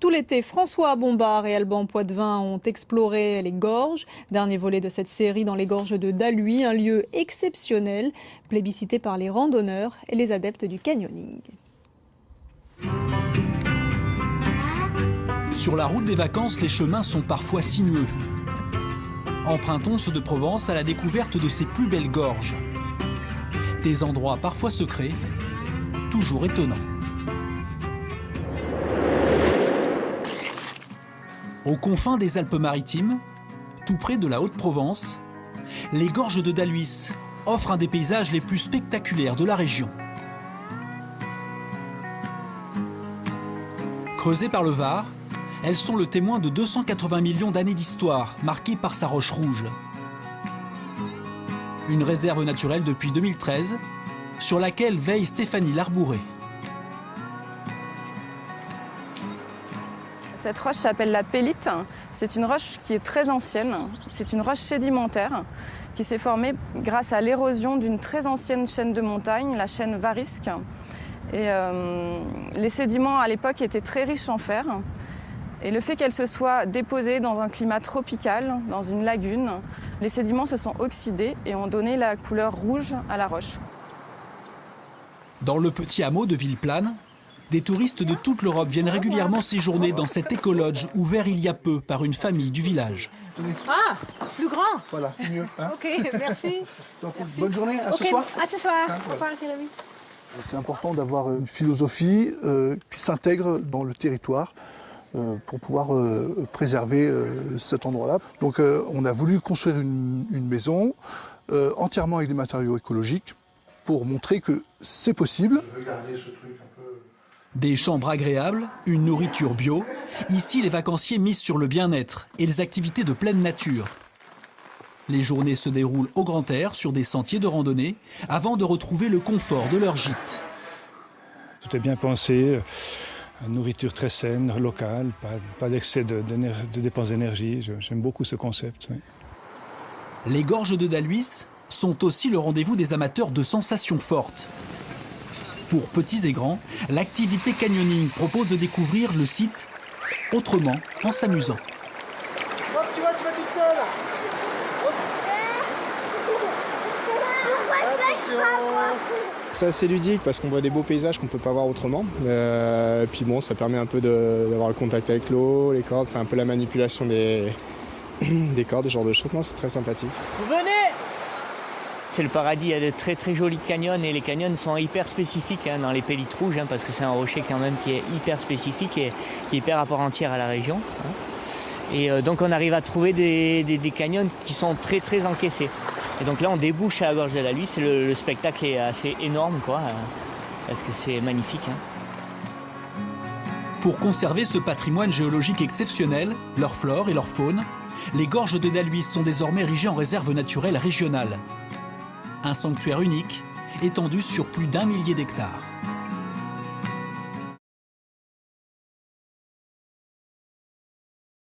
Tout l'été, François Bombard et Alban Poitvin ont exploré les gorges. Dernier volet de cette série dans les gorges de Daluy, un lieu exceptionnel, plébiscité par les randonneurs et les adeptes du canyoning. Sur la route des vacances, les chemins sont parfois sinueux. Empruntons ceux de Provence à la découverte de ses plus belles gorges. Des endroits parfois secrets, toujours étonnants. Aux confins des Alpes-Maritimes, tout près de la Haute-Provence, les gorges de Daluy offrent un des paysages les plus spectaculaires de la région. Creusées par le Var, elles sont le témoin de 280 millions d'années d'histoire, marquées par sa roche rouge. Une réserve naturelle depuis 2013, sur laquelle veille Stéphanie Larbouré. Cette roche s'appelle la pélite. C'est une roche qui est très ancienne. C'est une roche sédimentaire qui s'est formée grâce à l'érosion d'une très ancienne chaîne de montagne, la chaîne Varisque. Et les sédiments à l'époque étaient très riches en fer. Et le fait qu'elle se soit déposée dans un climat tropical, dans une lagune, les sédiments se sont oxydés et ont donné la couleur rouge à la roche. Dans le petit hameau de Villeplane, des touristes de toute l'Europe viennent régulièrement séjourner dans cet écolodge ouvert il y a peu par une famille du village. Ah, plus grand. Voilà, c'est mieux. Hein. Ok, merci. Merci. Bonne journée, à ce soir. À ce soir. Hein, Au revoir, Jérémy. C'est important d'avoir une philosophie qui s'intègre dans le territoire pour pouvoir préserver cet endroit-là. Donc on a voulu construire une maison entièrement avec des matériaux écologiques pour montrer que c'est possible. Regardez ce truc un peu... Des chambres agréables, une nourriture bio. Ici, les vacanciers misent sur le bien-être et les activités de pleine nature. Les journées se déroulent au grand air sur des sentiers de randonnée avant de retrouver le confort de leur gîte. Tout est bien pensé, nourriture très saine, locale, pas d'excès de dépenses d'énergie. J'aime beaucoup ce concept. Oui. Les gorges de Daluy sont aussi le rendez-vous des amateurs de sensations fortes. Pour petits et grands, l'activité canyoning propose de découvrir le site autrement, en s'amusant. Hop, tu vas toute seule. C'est assez ludique parce qu'on voit des beaux paysages qu'on ne peut pas voir autrement. Puis bon, ça permet un peu d'avoir le contact avec l'eau, les cordes, un peu la manipulation des cordes, ce genre de choses. C'est très sympathique. Vous venez! C'est le paradis, il y a de très très jolis canyons et les canyons sont hyper spécifiques dans les pélites rouges parce que c'est un rocher quand même qui est hyper spécifique et qui est hyper à part entière à la région. Et donc on arrive à trouver des canyons qui sont très très encaissés. Et donc là on débouche à la gorge de Daluy, le spectacle est assez énorme parce que c'est magnifique. Pour conserver ce patrimoine géologique exceptionnel, leur flore et leur faune, les gorges de Daluy sont désormais érigées en réserve naturelle régionale. Un sanctuaire unique, étendu sur plus d'1 millier d'hectares.